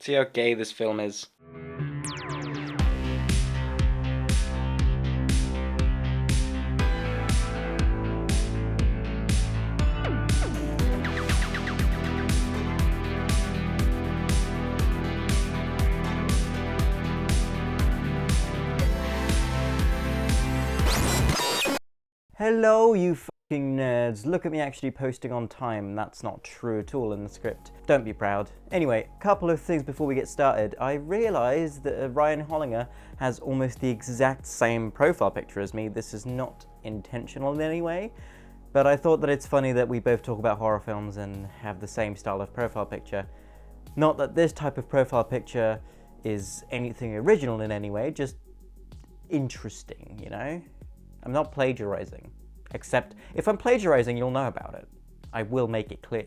See how gay this film is. Hello, you fucking nerds. Look at me actually posting on time. That's not true at all in the script. Don't be proud. Anyway, a couple of things before we get started. I realised that Ryan Hollinger has almost the exact same profile picture as me. This is not intentional in any way, but I thought that it's funny that we both talk about horror films and have the same style of profile picture. Not that this type of profile picture is anything original in any way, just interesting, you know? I'm not plagiarizing. Except, if I'm plagiarizing, you'll know about it. I will make it clear.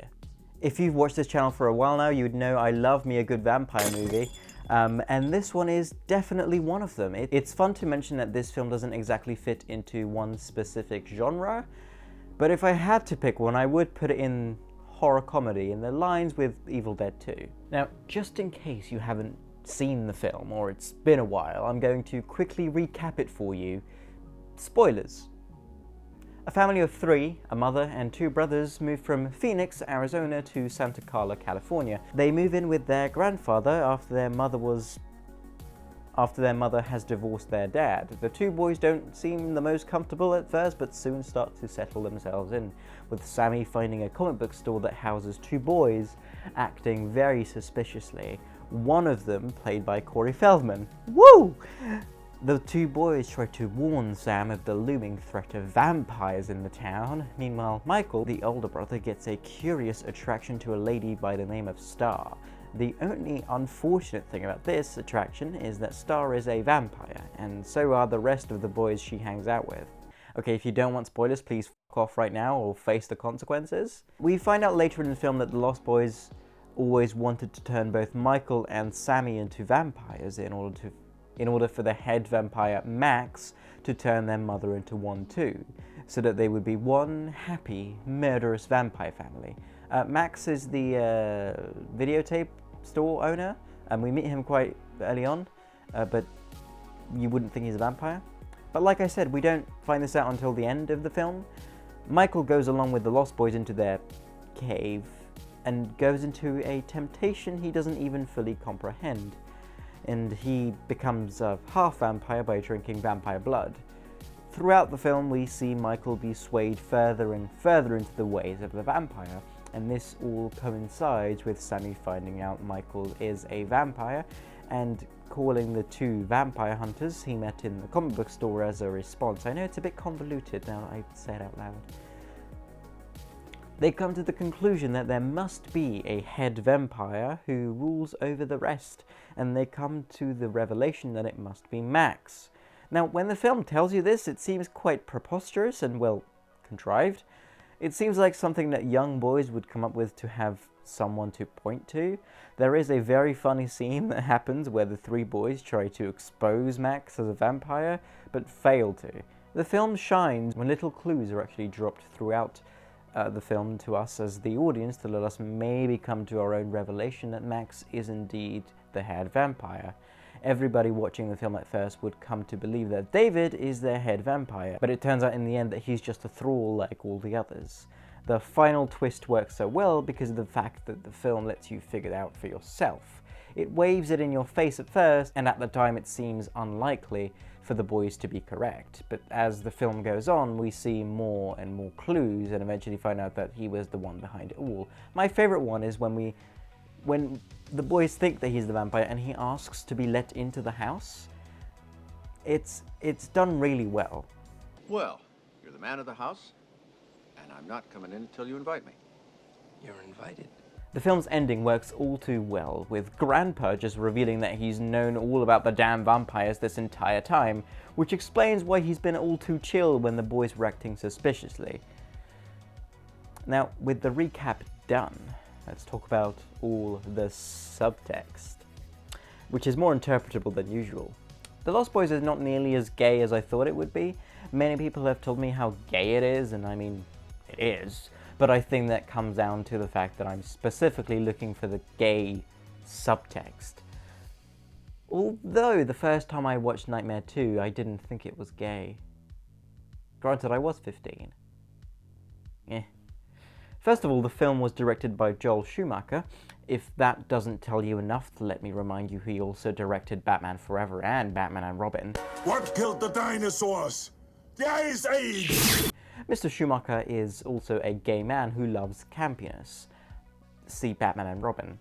If you've watched this channel for a while now, you would know I love me a good vampire movie. And this one is definitely one of them. It's fun to mention that this film doesn't exactly fit into one specific genre, but if I had to pick one, I would put it in horror comedy in the lines with Evil Dead 2. Now, just in case you haven't seen the film, or it's been a while, I'm going to quickly recap it for you. Spoilers. A family of 3, a mother and 2 brothers, move from Phoenix, Arizona to Santa Carla, California. They move in with their grandfather after their mother has divorced their dad. The 2 boys don't seem the most comfortable at first, but soon start to settle themselves in, with Sammy finding a comic book store that houses 2 boys acting very suspiciously. One of them played by Corey Feldman. Woo! The 2 boys try to warn Sam of the looming threat of vampires in the town. Meanwhile, Michael, the older brother, gets a curious attraction to a lady by the name of Star. The only unfortunate thing about this attraction is that Star is a vampire, and so are the rest of the boys she hangs out with. Okay, if you don't want spoilers, please fuck off right now or face the consequences. We find out later in the film that the Lost Boys always wanted to turn both Michael and Sammy into vampires in order for the head vampire, Max, to turn their mother into one too, so that they would be one happy, murderous vampire family. Max is the videotape store owner, and we meet him quite early on, but you wouldn't think he's a vampire. But like I said, we don't find this out until the end of the film. Michael goes along with the Lost Boys into their cave, and goes into a temptation he doesn't even fully comprehend. And he becomes a half vampire by drinking vampire blood. Throughout the film, we see Michael be swayed further and further into the ways of the vampire, and this all coincides with Sammy finding out Michael is a vampire and calling the 2 vampire hunters he met in the comic book store as a response. I know it's a bit convoluted now that I say it out loud. They come to the conclusion that there must be a head vampire who rules over the rest, and they come to the revelation that it must be Max. Now, when the film tells you this, it seems quite preposterous and, well, contrived. It seems like something that young boys would come up with to have someone to point to. There is a very funny scene that happens where the 3 boys try to expose Max as a vampire, but fail to. The film shines when little clues are actually dropped throughout the film to us as the audience to let us maybe come to our own revelation that Max is indeed the head vampire. Everybody watching the film at first would come to believe that David is their head vampire, but it turns out in the end that he's just a thrall like all the others. The final twist works so well because of the fact that the film lets you figure it out for yourself. It waves it in your face at first, and at the time it seems unlikely for the boys to be correct. But as the film goes on, we see more and more clues and eventually find out that he was the one behind it all. My favorite one is when the boys think that he's the vampire and he asks to be let into the house. It's done really well. Well, you're the man of the house, and I'm not coming in until you invite me. You're invited. The film's ending works all too well, with Grandpa just revealing that he's known all about the damn vampires this entire time, which explains why he's been all too chill when the boys were acting suspiciously. Now, with the recap done, let's talk about all the subtext, which is more interpretable than usual. The Lost Boys is not nearly as gay as I thought it would be. Many people have told me how gay it is, and I mean, it is. But I think that comes down to the fact that I'm specifically looking for the gay subtext. Although the first time I watched Nightmare 2, I didn't think it was gay. Granted, I was 15. First of all, the film was directed by Joel Schumacher. If that doesn't tell you enough, let me remind you he also directed Batman Forever and Batman and Robin. What killed the dinosaurs? The Ice Age! Mr. Schumacher is also a gay man who loves campiness. See Batman and Robin.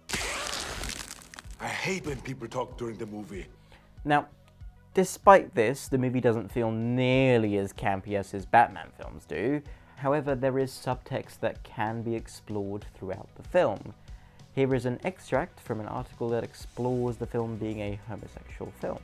I hate when people talk during the movie. Now, despite this, the movie doesn't feel nearly as campy as his Batman films do. However, there is subtext that can be explored throughout the film. Here is an extract from an article that explores the film being a homosexual film.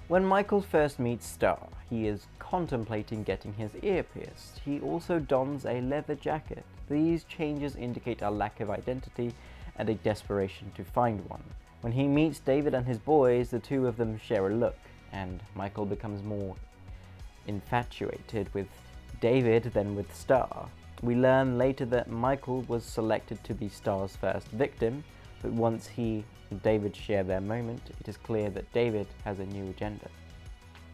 When Michael first meets Star, he is contemplating getting his ear pierced. He also dons a leather jacket. These changes indicate a lack of identity and a desperation to find one. When he meets David and his boys, the two of them share a look, and Michael becomes more infatuated with David than with Star. We learn later that Michael was selected to be Star's first victim, but once he and David share their moment, it is clear that David has a new agenda.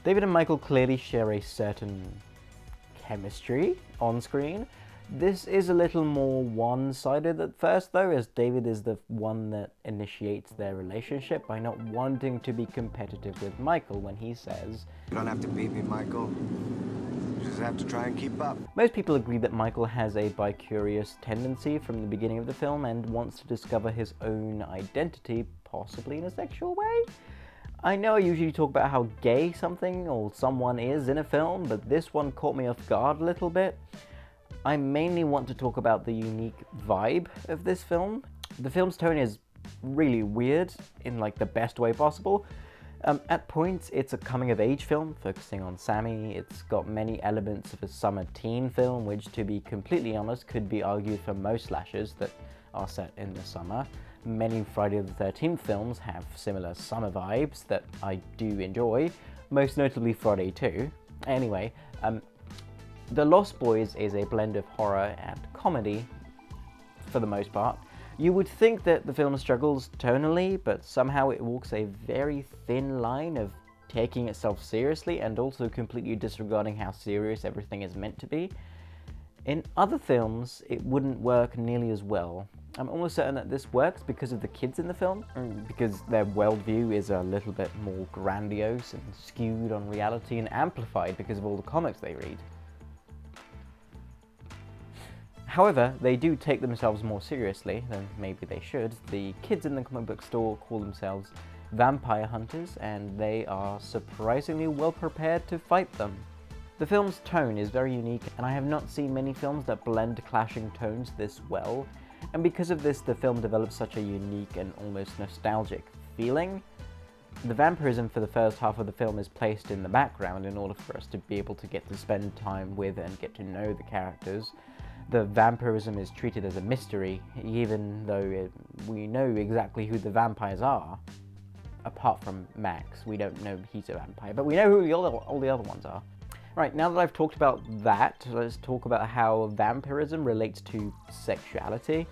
David and Michael clearly share a certain chemistry on screen. This is a little more one-sided at first though, as David is the one that initiates their relationship by not wanting to be competitive with Michael when he says, You don't have to beat me, Michael. You just have to try and keep up. Most people agree that Michael has a bi-curious tendency from the beginning of the film and wants to discover his own identity, possibly in a sexual way. I know I usually talk about how gay something or someone is in a film, but this one caught me off guard a little bit. I mainly want to talk about the unique vibe of this film. The film's tone is really weird in like the best way possible. At points, it's a coming-of-age film focusing on Sammy. It's got many elements of a summer teen film, which, to be completely honest, could be argued for most slashers that are set in the summer. Many Friday the 13th films have similar summer vibes that I do enjoy, most notably Friday 2. Anyway, The Lost Boys is a blend of horror and comedy, for the most part. You would think that the film struggles tonally, but somehow it walks a very thin line of taking itself seriously and also completely disregarding how serious everything is meant to be. In other films, it wouldn't work nearly as well. I'm almost certain that this works because of the kids in the film, because their worldview is a little bit more grandiose and skewed on reality and amplified because of all the comics they read. However, they do take themselves more seriously than maybe they should. The kids in the comic book store call themselves vampire hunters, and they are surprisingly well prepared to fight them. The film's tone is very unique, and I have not seen many films that blend clashing tones this well, and because of this, the film develops such a unique and almost nostalgic feeling. The vampirism for the first half of the film is placed in the background in order for us to be able to get to spend time with and get to know the characters. The vampirism is treated as a mystery, even though we know exactly who the vampires are. Apart from Max, we don't know he's a vampire, but we know who all the other ones are. Right, now that I've talked about that, let's talk about how vampirism relates to sexuality.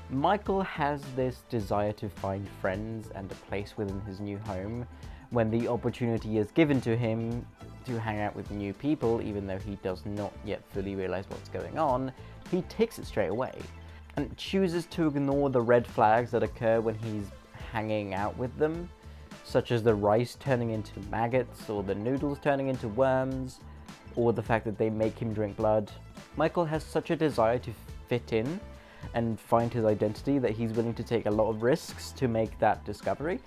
Michael has this desire to find friends and a place within his new home. When the opportunity is given to him to hang out with new people, even though he does not yet fully realize what's going on, he takes it straight away and chooses to ignore the red flags that occur when he's hanging out with them, such as the rice turning into maggots, or the noodles turning into worms, or the fact that they make him drink blood. Michael has such a desire to fit in and find his identity that he's willing to take a lot of risks to make that discovery,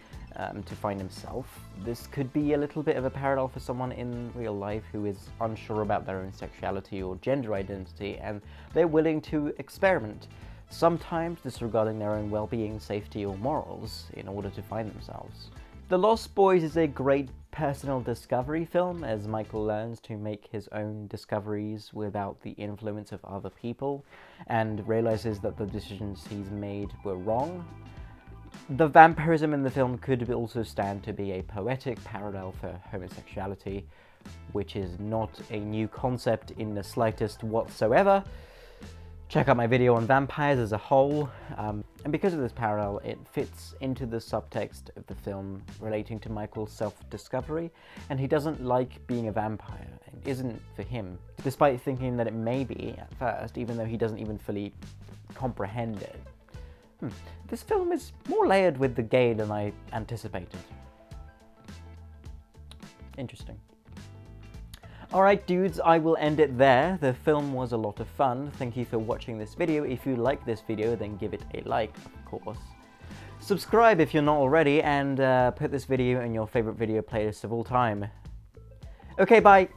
to find himself. This could be a little bit of a parallel for someone in real life who is unsure about their own sexuality or gender identity, and they're willing to experiment, sometimes disregarding their own well-being, safety, or morals in order to find themselves. The Lost Boys is a great personal discovery film, as Michael learns to make his own discoveries without the influence of other people, and realizes that the decisions he's made were wrong. The vampirism in the film could also stand to be a poetic parallel for homosexuality, which is not a new concept in the slightest whatsoever. check out my video on vampires as a whole. And because of this parallel, it fits into the subtext of the film relating to Michael's self-discovery, and he doesn't like being a vampire. It isn't for him, despite thinking that it may be at first, even though he doesn't even fully comprehend it. This film is more layered with the gay than I anticipated. Interesting. Alright dudes, I will end it there. The film was a lot of fun. Thank you for watching this video. If you like this video, then give it a like, of course. Subscribe if you're not already, and put this video in your favorite video playlist of all time. Okay, bye!